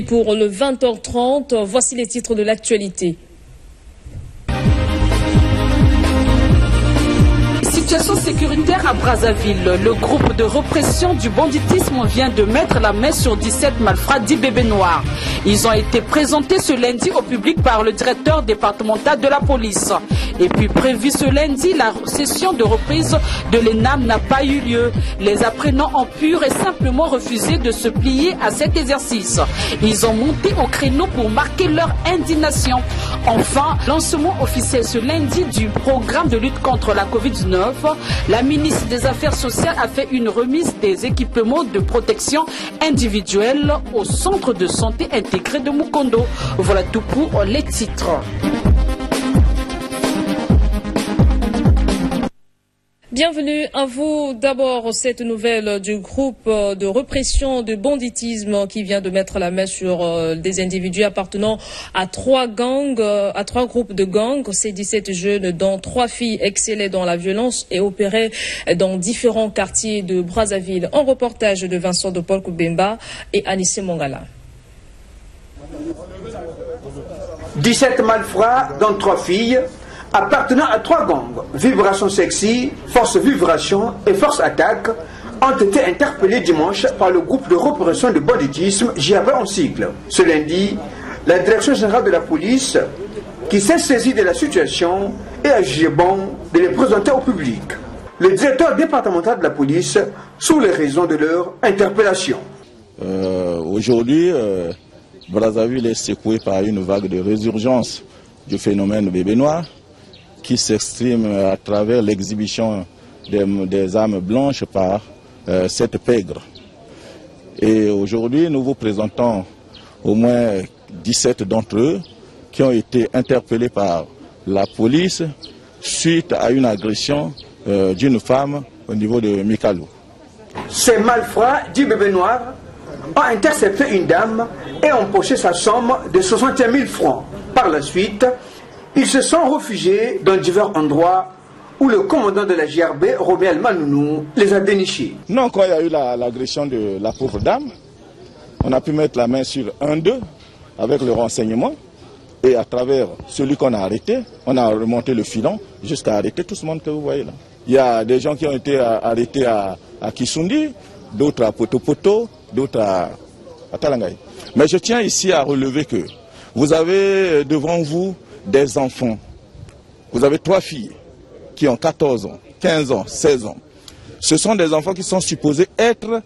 Pour le 20h30, voici les titres de l'actualité. Situation sécuritaire à Brazzaville. Le groupe de répression du banditisme vient de mettre la main sur 17 malfrats dits bébés noirs. Ils ont été présentés ce lundi au public par le directeur départemental de la police. Et puis prévu ce lundi, la session de reprise de l'ENAM n'a pas eu lieu. Les apprenants ont pur et simplement refusé de se plier à cet exercice. Ils ont monté au créneau pour marquer leur indignation. Enfin, lancement officiel ce lundi du programme de lutte contre la Covid-19. La ministre des Affaires sociales a fait une remise des équipements de protection individuelle au centre de santé intégré de Mukondo. Voilà tout pour les titres. Bienvenue à vous. D'abord, cette nouvelle du groupe de répression du banditisme qui vient de mettre la main sur des individus appartenant à trois gangs, à trois groupes de gangs. Ces 17 jeunes, dont 3 filles, excellaient dans la violence et opéraient dans différents quartiers de Brazzaville. Un reportage de Vincent de Paul Koubemba et Anissé Mongala. 17 malfrats, dont 3 filles, appartenant à 3 gangs, Vibration Sexy, Force Vibration et Force Attaque, ont été interpellés dimanche par le groupe de répression du banditisme JAB en cycle. Ce lundi, la direction générale de la police, qui s'est saisie de la situation, et a jugé bon de les présenter au public. Le directeur départemental de la police sur les raisons de leur interpellation. Aujourd'hui, Brazzaville est secoué par une vague de résurgence du phénomène bébé noir, qui s'exprime à travers l'exhibition des armes blanches par cette pègre. Et aujourd'hui, nous vous présentons au moins 17 d'entre eux qui ont été interpellés par la police suite à une agression d'une femme au niveau de Mikalou. Ces malfrats du bébé noir ont intercepté une dame et ont empoché sa somme de 61 000 francs. Par la suite, ils se sont réfugiés dans divers endroits où le commandant de la JRB, Roméal Manounou, les a dénichés. Non, quand il y a eu l'agression de la pauvre dame, on a pu mettre la main sur un d'eux avec le renseignement et à travers celui qu'on a arrêté, on a remonté le filon jusqu'à arrêter tout ce monde que vous voyez là. Il y a des gens qui ont été arrêtés à Kisundi, d'autres à Poto, d'autres à Talangaï. Mais je tiens ici à relever que vous avez devant vous des enfants. Vous avez 3 filles qui ont 14 ans, 15 ans, 16 ans. Ce sont des enfants qui sont supposés être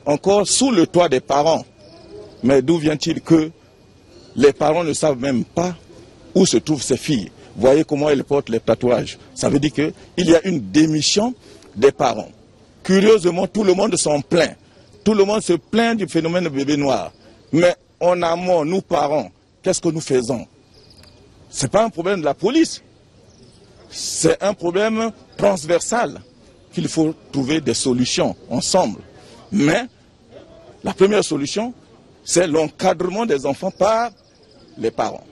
encore sous le toit des parents. Mais d'où vient-il que les parents ne savent même pas où se trouvent ces filles? Voyez comment elles portent les tatouages. Ça veut dire qu'il y a une démission des parents. Curieusement, tout le monde s'en plaint. Tout le monde se plaint du phénomène de bébé noir. Mais en amont, nous parents, qu'est-ce que nous faisons? Ce n'est pas un problème de la police. C'est un problème transversal qu'il faut trouver des solutions ensemble. Mais la première solution, c'est l'encadrement des enfants par les parents.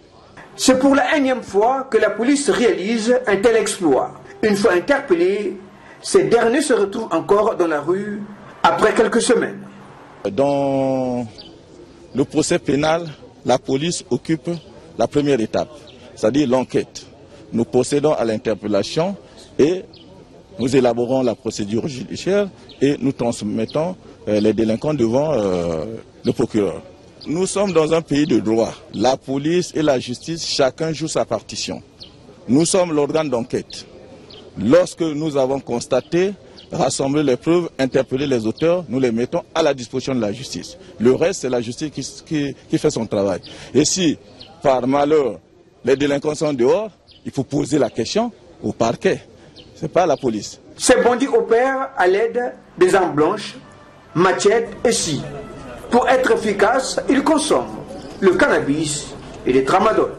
C'est pour la énième fois que la police réalise un tel exploit. Une fois interpellés, ces derniers se retrouvent encore dans la rue après quelques semaines. Dans le procès pénal, la police occupe la première étape, c'est-à-dire l'enquête. Nous procédons à l'interpellation et nous élaborons la procédure judiciaire et nous transmettons les délinquants devant le procureur. Nous sommes dans un pays de droit. La police et la justice, chacun joue sa partition. Nous sommes l'organe d'enquête. Lorsque nous avons constaté, rassemblé les preuves, interpellé les auteurs, nous les mettons à la disposition de la justice. Le reste, c'est la justice qui fait son travail. Et si, par malheur, les délinquants sont dehors, il faut poser la question au parquet. Ce n'est pas la police. Ces bandits opèrent à l'aide des armes blanches, machettes et scies. Pour être efficaces, ils consomment le cannabis et les tramadol.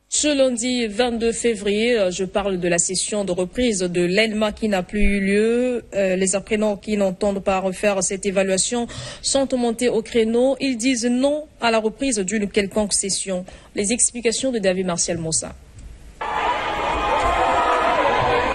Ce lundi 22 février, je parle de la session de reprise de l'ENMA qui n'a plus eu lieu. Les apprenants qui n'entendent pas refaire cette évaluation sont montés au créneau. Ils disent non à la reprise d'une quelconque session. Les explications de David Martial Moussa.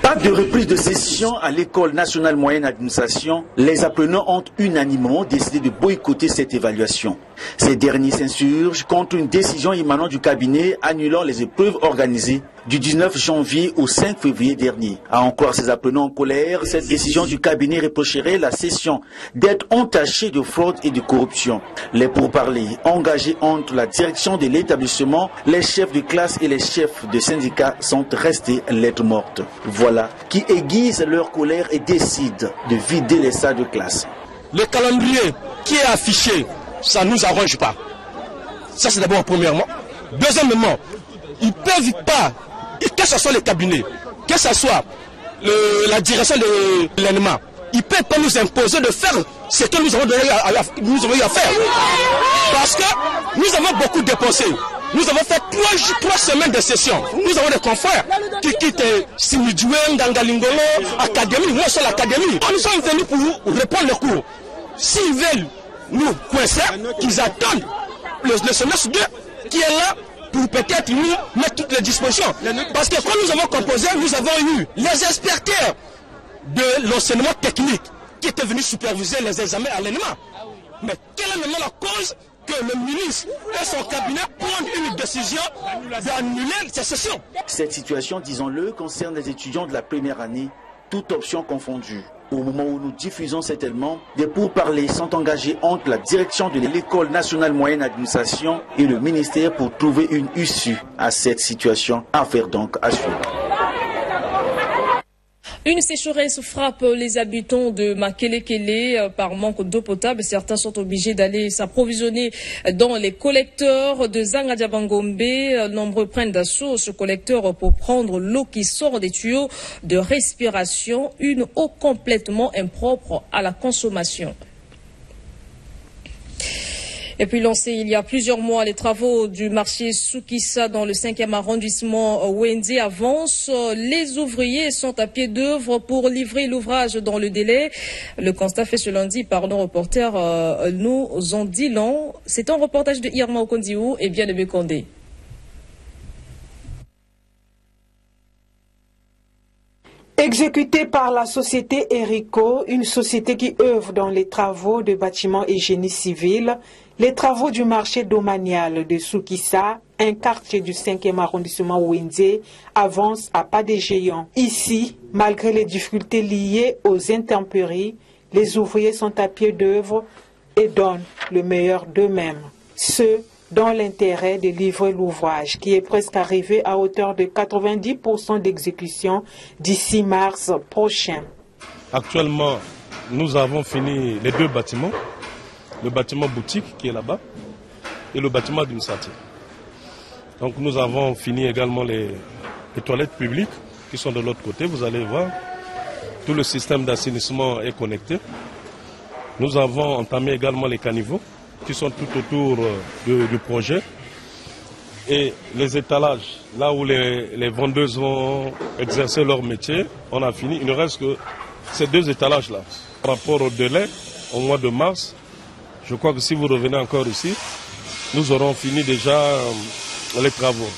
Pas date de reprise de session à l'école nationale moyenne d'administration, les apprenants ont unanimement décidé de boycotter cette évaluation. Ces derniers s'insurgent contre une décision émanant du cabinet annulant les épreuves organisées du 19 janvier au 5 février dernier. À en croire ces apprenants en colère, cette décision du cabinet reprocherait la session d'être entachée de fraude et de corruption. Les pourparlers engagés entre la direction de l'établissement, les chefs de classe et les chefs de syndicats sont restés lettres mortes. Voilà qui aiguise leur colère et décide de vider les salles de classe. Le calendrier qui est affiché, ça ne nous arrange pas. Ça c'est d'abord premièrement. Deuxièmement, ils ne peuvent pas, que ce soit les cabinets, que ce soit la direction de l'ENEMA, ils ne peuvent pas nous imposer de faire ce que nous avons eu à faire. Parce que nous avons beaucoup dépensé. Nous avons fait 3 semaines de session. Nous avons des confrères qui quittent Simidjoué, Ngangalingolo, Académie. Moi, c'est l'Académie. Nous sommes venus pour répondre le cours. S'ils veulent nous coincer, qu'ils attendent le semestre 2 qui est là pour peut-être nous mettre toutes les dispositions. Parce que quand nous avons composé, nous avons eu les inspecteurs de l'enseignement technique qui étaient venus superviser les examens à l'ENEMA. Mais quelle est maintenant la cause que le ministre et son cabinet prennent une décision d'annuler ces sessions? Cette situation, disons-le, concerne les étudiants de la première année, toute option confondue. Au moment où nous diffusons cet élément, des pourparlers sont engagés entre la direction de l'école nationale moyenne d'administration et le ministère pour trouver une issue à cette situation. Affaire donc à suivre. Une sécheresse frappe les habitants de Makelekele par manque d'eau potable. Certains sont obligés d'aller s'approvisionner dans les collecteurs de Zangadiabangombe. Nombreux prennent d'assaut ce collecteur pour prendre l'eau qui sort des tuyaux de respiration, une eau complètement impropre à la consommation. Et puis lancé il y a plusieurs mois, les travaux du marché Soukissa dans le 5e arrondissement Wende avancent. Les ouvriers sont à pied d'œuvre pour livrer l'ouvrage dans le délai. Le constat fait ce lundi par nos reporters nous en dit long. C'est un reportage de Irma Okondiou et bien de Bekondé. Exécuté par la société Erico, une société qui œuvre dans les travaux de bâtiments et génie civil, les travaux du marché domanial de Soukissa, un quartier du 5e arrondissement Wende, avancent à pas de géant. Ici, malgré les difficultés liées aux intempéries, les ouvriers sont à pied d'œuvre et donnent le meilleur d'eux-mêmes. Ce dans l'intérêt de livrer l'ouvrage, qui est presque arrivé à hauteur de 90% d'exécution d'ici mars prochain. Actuellement, nous avons fini les 2 bâtiments, le bâtiment boutique qui est là-bas et le bâtiment administratif. Donc nous avons fini également les toilettes publiques qui sont de l'autre côté. Vous allez voir, tout le système d'assainissement est connecté. Nous avons entamé également les caniveaux qui sont tout autour du projet. Et les étalages, là où les vendeuses vont exercer leur métier, on a fini. Il ne reste que ces 2 étalages-là. Par rapport au délai, au mois de mars, je crois que si vous revenez encore ici, nous aurons fini déjà les travaux.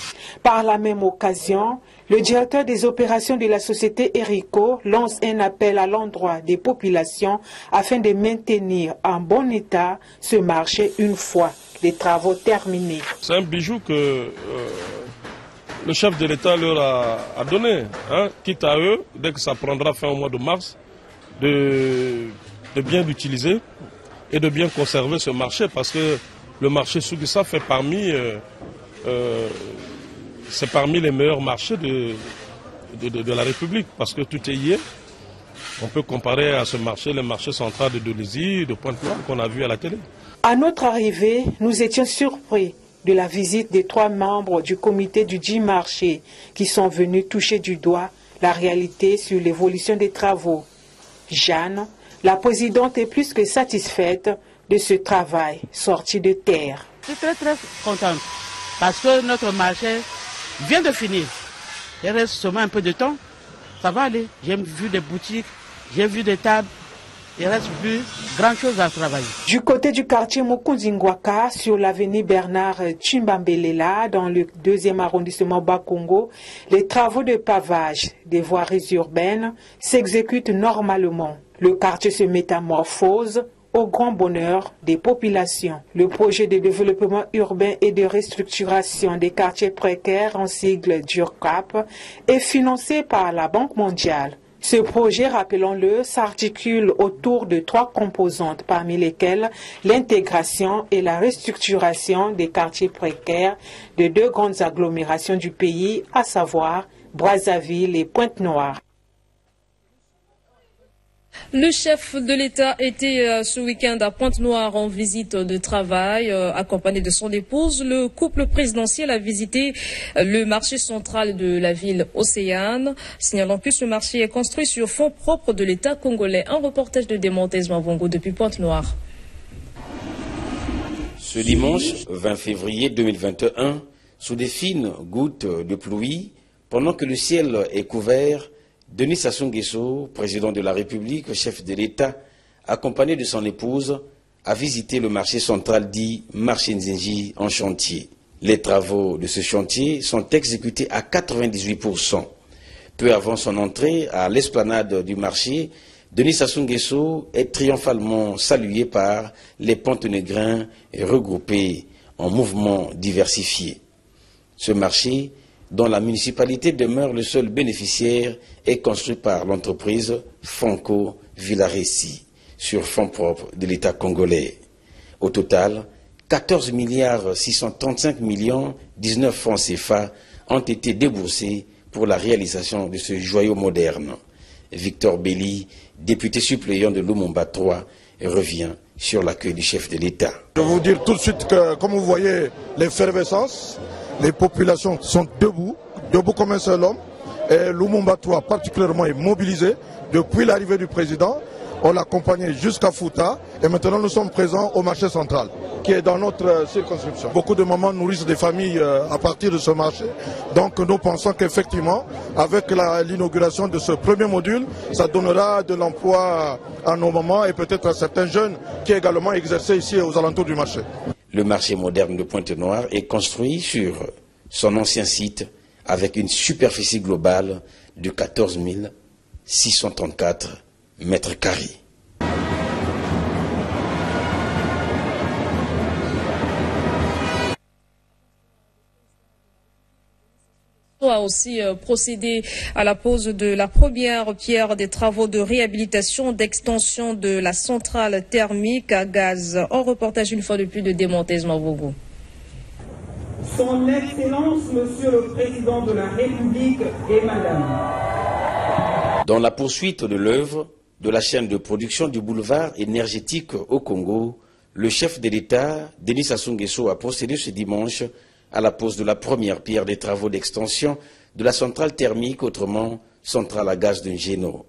Par la même occasion, le directeur des opérations de la société Erico lance un appel à l'endroit des populations afin de maintenir en bon état ce marché une fois les travaux terminés. C'est un bijou que le chef de l'État leur a donné, hein, quitte à eux, dès que ça prendra fin au mois de mars, de bien l'utiliser et de bien conserver ce marché, parce que le marché Soukissa fait c'est parmi les meilleurs marchés de la République, parce que tout est lié. On peut comparer à ce marché, le marché central de Dolisie, de Pointe-Noire qu'on a vu à la télé. À notre arrivée, nous étions surpris de la visite des 3 membres du comité du dit marché qui sont venus toucher du doigt la réalité sur l'évolution des travaux. Jeanne, la présidente, est plus que satisfaite de ce travail sorti de terre. Je suis très contente parce que notre marché vient de finir. Il reste seulement un peu de temps. Ça va aller. J'ai vu des boutiques, j'ai vu des tables. il ne reste plus grand-chose à travailler. Du côté du quartier Mukundingwaka, sur l'avenue Bernard Chimbambelela, dans le 2e arrondissement Bas-Congo, les travaux de pavage des voiries urbaines s'exécutent normalement. Le quartier se métamorphose au grand bonheur des populations. Le projet de développement urbain et de restructuration des quartiers précaires, en sigle DURCAP, est financé par la Banque mondiale. Ce projet, rappelons-le, s'articule autour de 3 composantes, parmi lesquelles l'intégration et la restructuration des quartiers précaires de 2 grandes agglomérations du pays, à savoir Brazzaville et Pointe-Noire. Le chef de l'État était ce week-end à Pointe-Noire en visite de travail, accompagné de son épouse. Le couple présidentiel a visité le marché central de la ville Océane, signalant que ce marché est construit sur fonds propres de l'État congolais. Un reportage de Demontez Mavongo depuis Pointe-Noire. Ce dimanche 20 février 2021, sous des fines gouttes de pluie, pendant que le ciel est couvert, Denis Sassou Nguesso, président de la République, chef de l'État, accompagné de son épouse, a visité le marché central dit Marché Nzinji en chantier. Les travaux de ce chantier sont exécutés à 98%. Peu avant son entrée à l'esplanade du marché, Denis Sassou Nguesso est triomphalement salué par les Pontenégrins regroupés en mouvements diversifiés. Ce marché, dont la municipalité demeure le seul bénéficiaire, est construit par l'entreprise Fonco Villaresi sur fonds propres de l'État congolais. Au total, 14 635 19 francs CFA ont été déboursés pour la réalisation de ce joyau moderne. Victor Belli, député suppléant de Lumumba 3, revient sur l'accueil du chef de l'État. Je vais vous dire tout de suite que, comme vous voyez, l'effervescence, les populations sont debout comme un seul homme. Et Lumumba 3 particulièrement est mobilisé depuis l'arrivée du président. On l'a accompagné jusqu'à Fouta et maintenant nous sommes présents au marché central qui est dans notre circonscription. Beaucoup de mamans nourrissent des familles à partir de ce marché. Donc nous pensons qu'effectivement avec l'inauguration de ce premier module, ça donnera de l'emploi à nos mamans et peut-être à certains jeunes qui également exercent ici aux alentours du marché. Le marché moderne de Pointe-Noire est construit sur son ancien site avec une superficie globale de 14 634 mètres carrés. A aussi procédé à la pose de la première pierre des travaux de réhabilitation d'extension de la centrale thermique à gaz. En reportage une fois de plus de Demontez Mavongo. Son Excellence, Monsieur le Président de la République et Madame. Dans la poursuite de l'œuvre de la chaîne de production du boulevard énergétique au Congo, le chef de l'État, Denis Sassou Nguesso, a procédé ce dimanche à la pose de la première pierre des travaux d'extension de la centrale thermique, autrement centrale à gaz de Ngeno.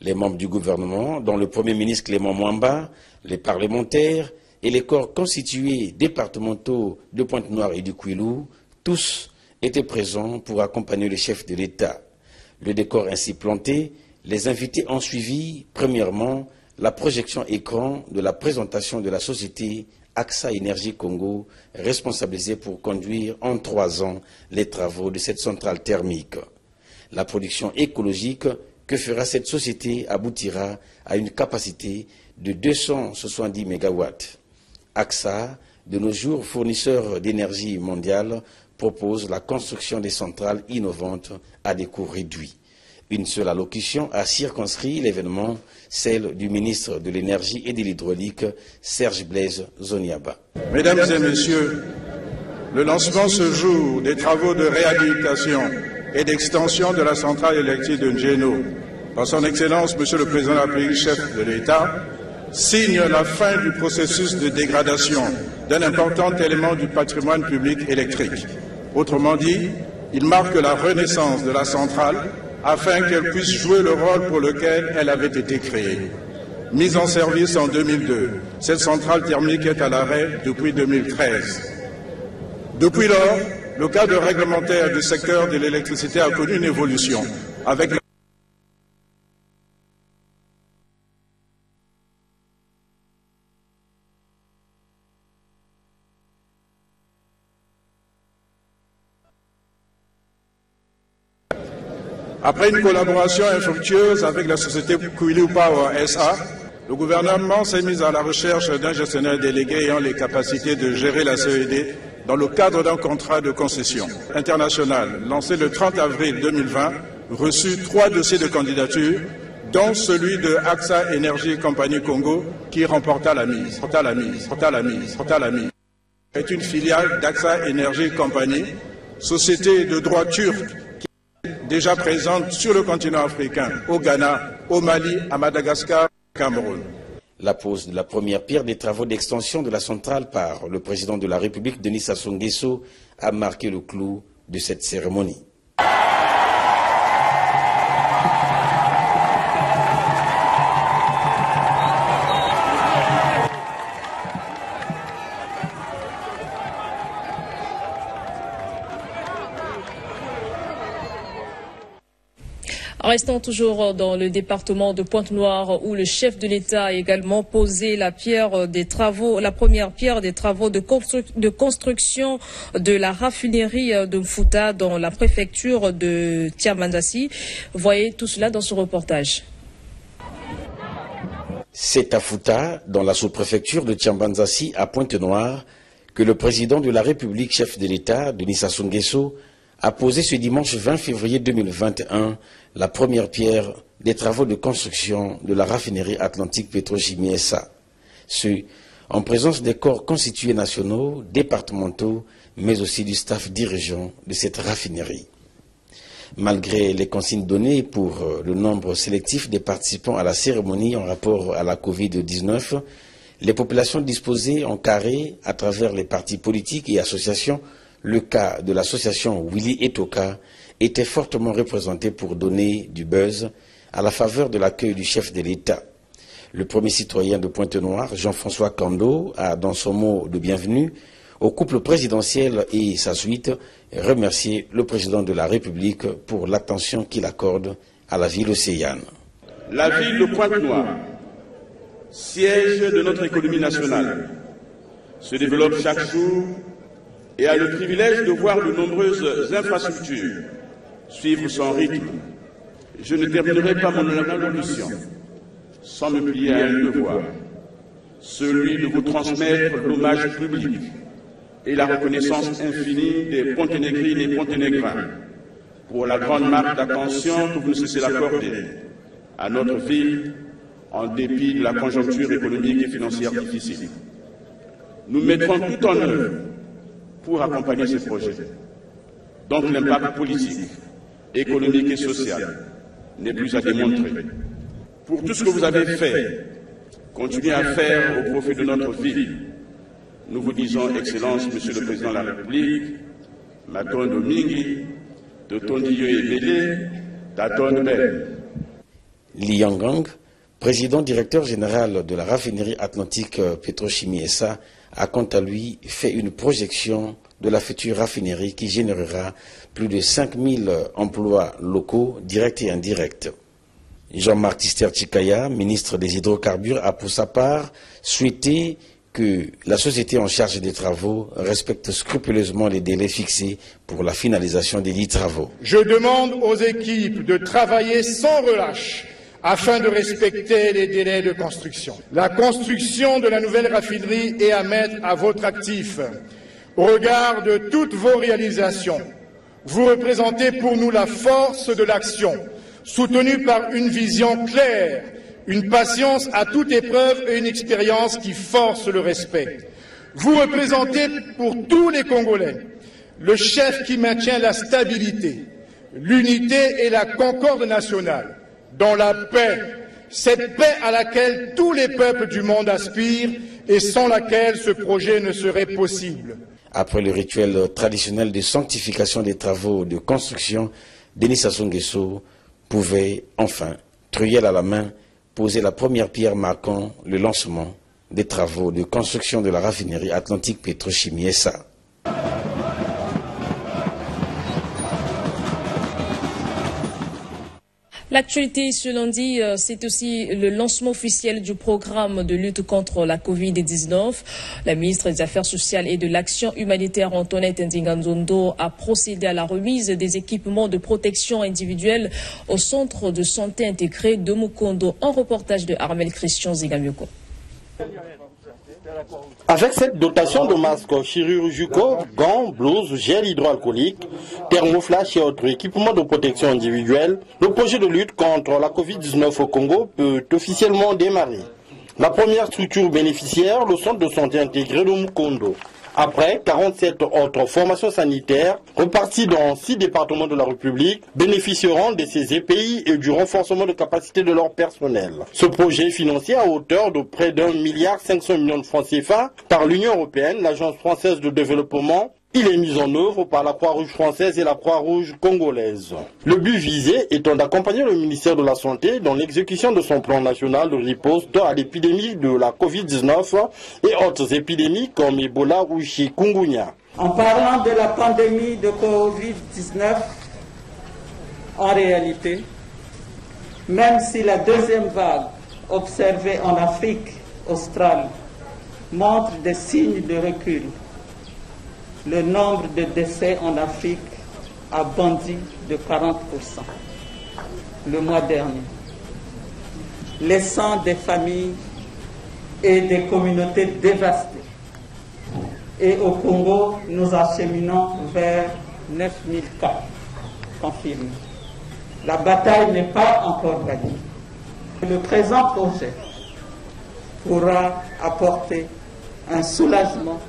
Les membres du gouvernement, dont le Premier ministre Clément Mwamba, les parlementaires et les corps constitués départementaux de Pointe-Noire et du Kwilu, tous étaient présents pour accompagner le chef de l'État. Le décor ainsi planté, les invités ont suivi, premièrement, la projection écran de la présentation de la société AXA Énergie Congo, responsabilisée pour conduire en 3 ans les travaux de cette centrale thermique. La production écologique que fera cette société aboutira à une capacité de 270 MW. AXA, de nos jours fournisseur d'énergie mondiale, propose la construction des centrales innovantes à des coûts réduits. Une seule allocution a circonscrit l'événement, celle du ministre de l'Énergie et de l'Hydraulique, Serge Blaise Zoniaba. Mesdames et Messieurs, le lancement ce jour des travaux de réhabilitation et d'extension de la centrale électrique de Ngeno, par son Excellence, Monsieur le Président de la République, chef de l'État, signe la fin du processus de dégradation d'un important élément du patrimoine public électrique. Autrement dit, il marque la renaissance de la centrale afin qu'elle puisse jouer le rôle pour lequel elle avait été créée. Mise en service en 2002, cette centrale thermique est à l'arrêt depuis 2013. Depuis lors, le cadre réglementaire du secteur de l'électricité a connu une évolution avec Après une collaboration infructueuse avec la société Kuilu Power SA, le gouvernement s'est mis à la recherche d'un gestionnaire délégué ayant les capacités de gérer la CED dans le cadre d'un contrat de concession international lancé le 30 avril 2020, reçu 3 dossiers de candidature, dont celui de AXA Energy Company Congo qui remporta la mise. C'est une filiale d'AXA Energy Company, société de droit turc qui est déjà présente sur le continent africain, au Ghana, au Mali, à Madagascar, au Cameroun. La pose de la première pierre des travaux d'extension de la centrale par le président de la République, Denis Sassou Nguesso, a marqué le clou de cette cérémonie. Restons toujours dans le département de Pointe-Noire où le chef de l'État a également posé la première pierre des travaux de construction de la raffinerie de Mfuta dans la préfecture de Tiambandassi. Voyez tout cela dans ce reportage. C'est à Mfuta, dans la sous-préfecture de Tiambandassi à Pointe-Noire, que le président de la République, chef de l'État, Denis Sassou Nguesso, a posé ce dimanche 20 février 2021 la première pierre des travaux de construction de la raffinerie Atlantique Petrochimie SA. Ce, en présence des corps constitués nationaux, départementaux, mais aussi du staff dirigeant de cette raffinerie. Malgré les consignes données pour le nombre sélectif des participants à la cérémonie en rapport à la Covid-19, les populations disposées en carré à travers les partis politiques et associations. Le cas de l'association Willy Etoka était fortement représenté pour donner du buzz à la faveur de l'accueil du chef de l'État. Le premier citoyen de Pointe-Noire, Jean-François Kando, a, dans son mot de bienvenue au couple présidentiel et sa suite, remercié le président de la République pour l'attention qu'il accorde à la ville océane. La ville de Pointe-Noire, siège de notre économie nationale, se développe chaque jour et a le privilège de voir de nombreuses infrastructures suivre son rythme. Je ne terminerai pas mon allocution sans me plier à un devoir, celui de vous transmettre l'hommage public et la reconnaissance infinie des Ponténégrines et Ponténégrins pour la grande marque d'attention que vous ne cessez d'accorder à notre ville en dépit de la conjoncture économique et financière difficile. Nous mettrons tout en œuvre pour accompagner ces projets, dont l'impact politique, économique et social n'est plus à démontrer. Pour tout ce que vous avez fait, continuez à faire au profit de notre ville. Nous vous disons, Excellence, Monsieur le Président de la République, Maton Domingue, Toton Dieu et Bélé, Taton Bel. Li Yangang, président directeur général de la raffinerie Atlantique Petrochimie SA, a quant à lui fait une projection de la future raffinerie qui générera plus de 5000 emplois locaux directs et indirects. Jean-Marc Tister-Chikaya, ministre des Hydrocarbures, a pour sa part souhaité que la société en charge des travaux respecte scrupuleusement les délais fixés pour la finalisation des dits travaux. Je demande aux équipes de travailler sans relâche afin de respecter les délais de construction. La construction de la nouvelle raffinerie est à mettre à votre actif. Au regard de toutes vos réalisations, vous représentez pour nous la force de l'action, soutenue par une vision claire, une patience à toute épreuve et une expérience qui force le respect. Vous représentez pour tous les Congolais le chef qui maintient la stabilité, l'unité et la concorde nationale, dans la paix, cette paix à laquelle tous les peuples du monde aspirent et sans laquelle ce projet ne serait possible. Après le rituel traditionnel de sanctification des travaux de construction, Denis Sassou Nguesso pouvait enfin, truelle à la main, poser la première pierre marquant le lancement des travaux de construction de la raffinerie Atlantique Petrochimie SA. L'actualité ce lundi, c'est aussi le lancement officiel du programme de lutte contre la Covid-19. La ministre des Affaires sociales et de l'Action humanitaire Antoinette Ndinganzondo a procédé à la remise des équipements de protection individuelle au centre de santé intégré de Mukondo. Un reportage de Armel Christian Zigamyoko. Avec cette dotation de masques chirurgicaux, gants, blouses, gel hydroalcoolique, thermoflash et autres équipements de protection individuelle, le projet de lutte contre la Covid-19 au Congo peut officiellement démarrer. La première structure bénéficiaire, le centre de santé intégré de Mukondo. Après, 47 autres formations sanitaires, reparties dans 6 départements de la République, bénéficieront de ces EPI et du renforcement de capacité de leur personnel. Ce projet est financé à hauteur de près d'1,5 milliard de francs CFA par l'Union européenne, l'Agence française de développement. Il est mis en œuvre par la Croix-Rouge française et la Croix-Rouge congolaise. Le but visé étant d'accompagner le ministère de la Santé dans l'exécution de son plan national de riposte à l'épidémie de la Covid-19 et autres épidémies comme Ebola ou chikungunya. En parlant de la pandémie de Covid-19, en réalité, même si la deuxième vague observée en Afrique australe montre des signes de recul, le nombre de décès en Afrique a bondi de 40% le mois dernier, laissant des familles et des communautés dévastées. Et au Congo, nous acheminons vers 9000 cas confirmés. La bataille n'est pas encore gagnée. Le présent projet pourra apporter un soulagement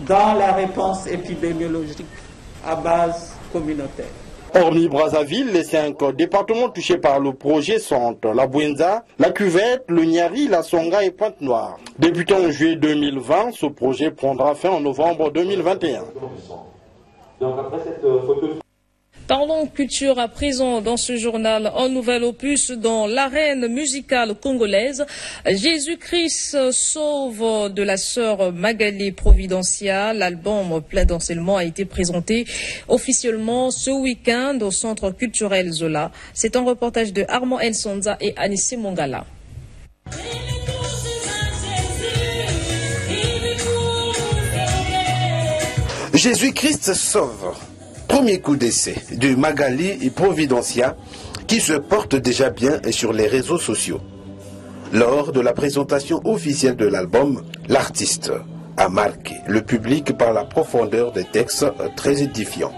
dans la réponse épidémiologique à base communautaire. Hormis Brazzaville, les 5 départements touchés par le projet sont la Bouenza, la Cuvette, le Niari, la Songa et Pointe-Noire. Débutant en juillet 2020, ce projet prendra fin en novembre 2021. Donc après cette photo... Parlons culture à présent dans ce journal. Un nouvel opus dans l'arène musicale congolaise. Jésus-Christ sauve de la sœur Magali Providencia. L'album plein d'enseignements a été présenté officiellement ce week-end au Centre culturel Zola. C'est un reportage de Armand Elsonza et Anissé Mongala. Jésus-Christ sauve. Premier coup d'essai de Magali et Providencia qui se porte déjà bien sur les réseaux sociaux. Lors de la présentation officielle de l'album, l'artiste a marqué le public par la profondeur des textes très édifiants.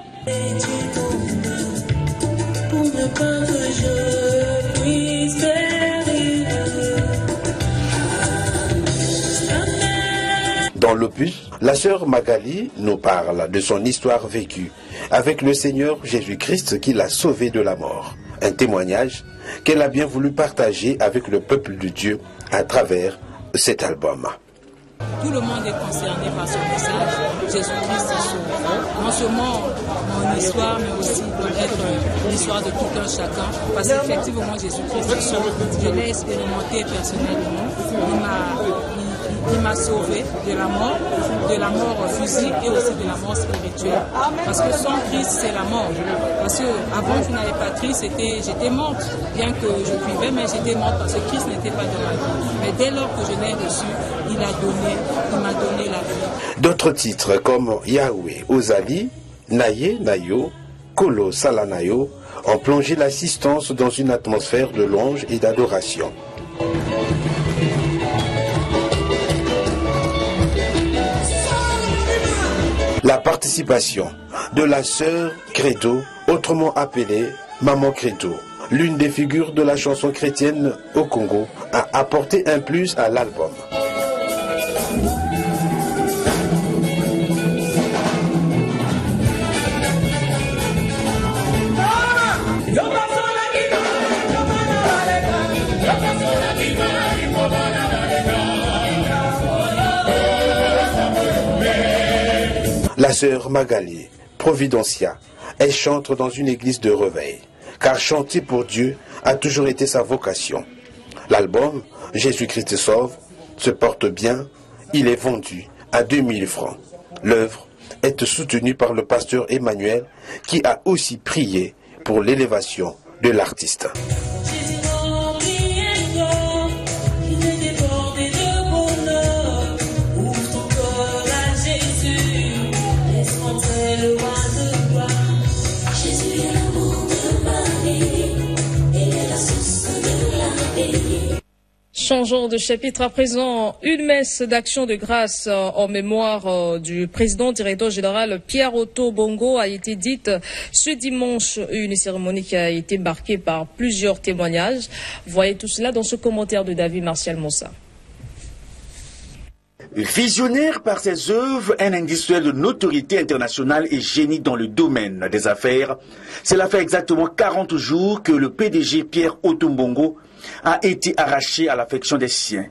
Dans l'opus, la sœur Magali nous parle de son histoire vécue avec le Seigneur Jésus-Christ qui l'a sauvée de la mort. Un témoignage qu'elle a bien voulu partager avec le peuple de Dieu à travers cet album. Tout le monde est concerné par ce message. Jésus-Christ sauve. Non seulement mon histoire, mais aussi peut-être l'histoire de tout un chacun. Parce qu'effectivement, Jésus-Christ sauve. Je l'ai expérimenté personnellement. Il m'a sauvé de la mort physique et aussi de la mort spirituelle. Parce que sans Christ, c'est la mort. Parce que avant, je n'avais pas Christ, j'étais morte. Bien que je vivais, mais j'étais morte parce que Christ n'était pas dans ma vie. Mais dès lors que je l'ai reçu, il m'a donné la vie. D'autres titres comme Yahweh, Ozali, Naye, Nayo, Kolo, Salanayo ont plongé l'assistance dans une atmosphère de louange et d'adoration. La participation de la sœur Credo, autrement appelée Maman Credo, l'une des figures de la chanson chrétienne au Congo, a apporté un plus à l'album. La sœur Magali Providencia, elle chante dans une église de réveil, car chanter pour Dieu a toujours été sa vocation. L'album Jésus-Christ sauve se porte bien, il est vendu à 2000 francs. L'œuvre est soutenue par le pasteur Emmanuel qui a aussi prié pour l'élévation de l'artiste. Changeons de chapitre à présent. Une messe d'action de grâce en mémoire du président directeur général Pierre Otto Bongo a été dite ce dimanche. Une cérémonie qui a été marquée par plusieurs témoignages. Voyez tout cela dans ce commentaire de David Martial Moussa. Visionnaire par ses œuvres, un industriel de notoriété internationale et génie dans le domaine des affaires, cela fait exactement 40 jours que le PDG Pierre Otto Bongo a été arraché à l'affection des siens.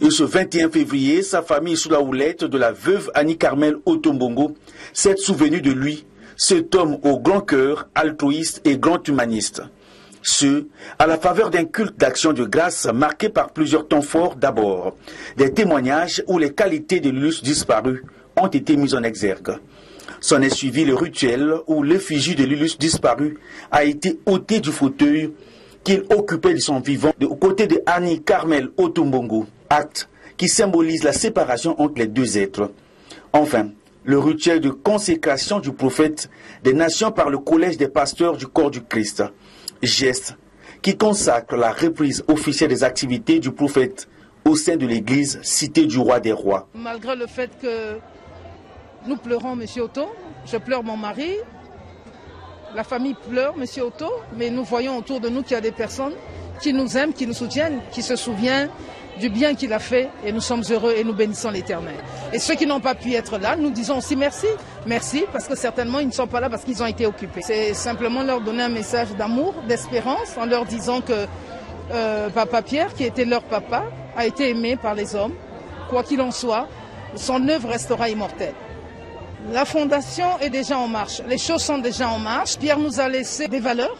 Et ce 21 février, sa famille sous la houlette de la veuve Annie-Carmel Otto Bongo s'est souvenue de lui, cet homme au grand cœur, altruiste et grand humaniste. Ce, à la faveur d'un culte d'action de grâce marqué par plusieurs temps forts d'abord, des témoignages où les qualités de l'illustre disparu ont été mises en exergue. S'en est suivi le rituel où l'effigie de l'illustre disparu a été ôtée du fauteuil qu'il occupait de son vivant aux côtés de Annie-Carmel Otto Bongo, acte qui symbolise la séparation entre les deux êtres. Enfin, le rituel de consécration du prophète des nations par le collège des pasteurs du corps du Christ, geste qui consacre la reprise officielle des activités du prophète au sein de l'église cité du roi des rois. Malgré le fait que nous pleurons M. Otto, je pleure mon mari, la famille pleure M. Otto, mais nous voyons autour de nous qu'il y a des personnes qui nous aiment, qui nous soutiennent, qui se souviennent du bien qu'il a fait, et nous sommes heureux et nous bénissons l'Éternel. Et ceux qui n'ont pas pu être là, nous disons aussi merci. Merci, parce que certainement ils ne sont pas là parce qu'ils ont été occupés. C'est simplement leur donner un message d'amour, d'espérance, en leur disant que Papa Pierre, qui était leur papa, a été aimé par les hommes. Quoi qu'il en soit, son œuvre restera immortelle. La fondation est déjà en marche, les choses sont déjà en marche. Pierre nous a laissé des valeurs,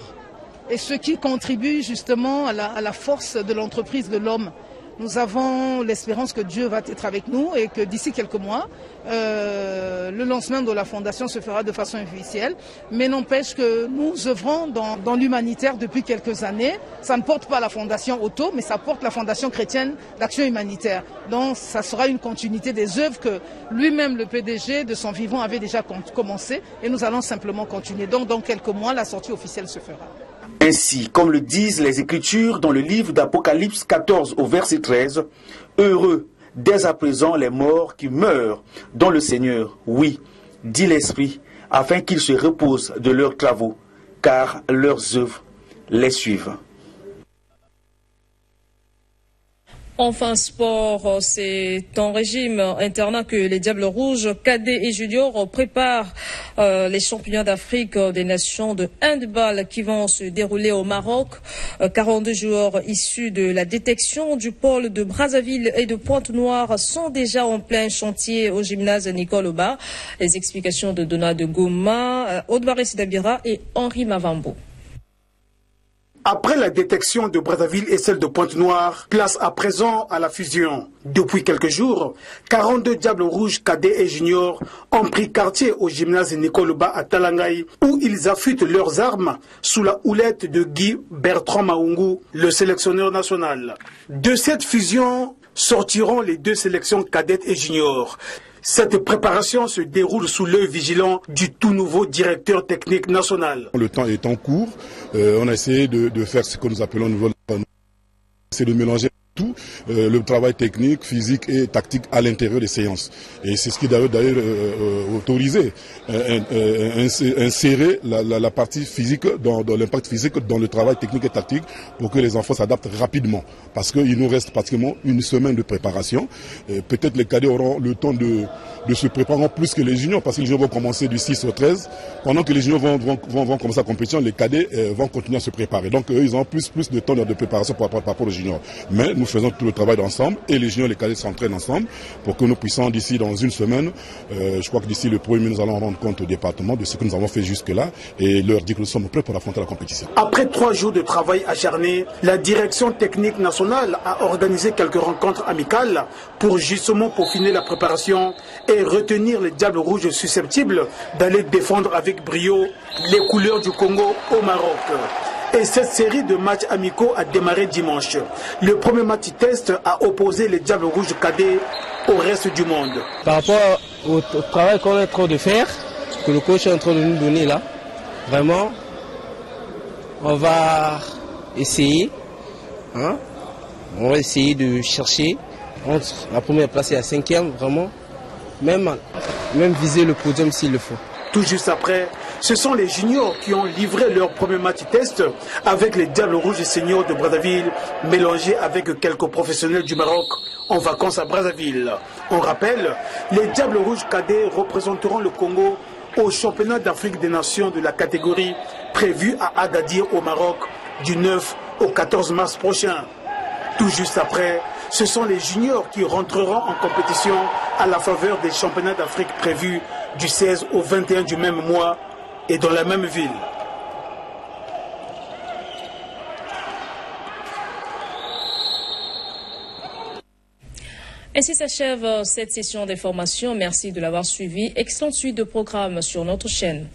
et ce qui contribue justement à la force de l'entreprise de l'homme. Nous avons l'espérance que Dieu va être avec nous et que d'ici quelques mois, le lancement de la fondation se fera de façon officielle. Mais n'empêche que nous œuvrons dans l'humanitaire depuis quelques années. Ça ne porte pas la fondation Otto, mais ça porte la fondation chrétienne d'action humanitaire. Donc ça sera une continuité des œuvres que lui-même, le PDG de son vivant, avait déjà commencé. Et nous allons simplement continuer. Donc dans quelques mois, la sortie officielle se fera. Ainsi, comme le disent les Écritures dans le livre d'Apocalypse 14 au verset 13, « Heureux dès à présent les morts qui meurent dans le Seigneur, oui, dit l'Esprit, afin qu'ils se reposent de leurs travaux, car leurs œuvres les suivent. » Enfin, sport, c'est en régime internat que les Diables Rouges, cadets et juniors, préparent les championnats d'Afrique des nations de handball qui vont se dérouler au Maroc. 42 joueurs issus de la détection du pôle de Brazzaville et de Pointe-Noire sont déjà en plein chantier au gymnase Nicole Oba. Les explications de Donald Goma, Audouard Sidabira et Henri Mavambo. Après la détection de Brazzaville et celle de Pointe-Noire, place à présent à la fusion. Depuis quelques jours, 42 Diables Rouges, cadets et juniors ont pris quartier au gymnase Nicole Oba à Talangaï, où ils affûtent leurs armes sous la houlette de Guy Bertrand Maungu, le sélectionneur national. De cette fusion sortiront les deux sélections cadettes et juniors. Cette préparation se déroule sous l'œil vigilant du tout nouveau directeur technique national. Le temps est en cours. On a essayé de faire ce que nous appelons c'est de mélanger tout le travail technique, physique et tactique à l'intérieur des séances. Et c'est ce qui est d'ailleurs autorisé, insérer la partie physique, dans l'impact physique dans le travail technique et tactique pour que les enfants s'adaptent rapidement. Parce qu'il nous reste pratiquement une semaine de préparation. Peut-être les cadets auront le temps de se préparer plus que les juniors, parce que les juniors vont commencer du 6 au 13. Pendant que les juniors vont commencer la compétition, les cadets vont continuer à se préparer. Donc eux, ils ont plus de temps de préparation par rapport aux juniors. Mais nous faisons tout le travail ensemble et les juniors et les cadets s'entraînent ensemble pour que nous puissions d'ici dans une semaine, je crois que d'ici le 1er mai, nous allons rendre compte au département de ce que nous avons fait jusque-là et leur dire que nous sommes prêts pour affronter la compétition. Après 3 jours de travail acharné, la direction technique nationale a organisé quelques rencontres amicales pour justement peaufiner la préparation et retenir les Diables Rouges susceptibles d'aller défendre avec brio les couleurs du Congo au Maroc. Et cette série de matchs amicaux a démarré dimanche. Le premier match test a opposé les Diables Rouges cadets au reste du monde. Par rapport au travail qu'on est en train de faire, que le coach est en train de nous donner là, vraiment, on va essayer, on va essayer de chercher entre la première place et la 5e, vraiment, même viser le podium s'il le faut. Tout juste après, ce sont les juniors qui ont livré leur premier match test avec les Diables Rouges seniors de Brazzaville, mélangés avec quelques professionnels du Maroc en vacances à Brazzaville. On rappelle, les Diables Rouges cadets représenteront le Congo au championnat d'Afrique des Nations de la catégorie prévu à Agadir au Maroc du 9 au 14 mars prochain. Tout juste après, ce sont les juniors qui rentreront en compétition à la faveur des championnats d'Afrique prévus du 16 au 21 du même mois et dans la même ville. Ainsi s'achève cette session d'information. Merci de l'avoir suivi. Excellente suite de programmes sur notre chaîne.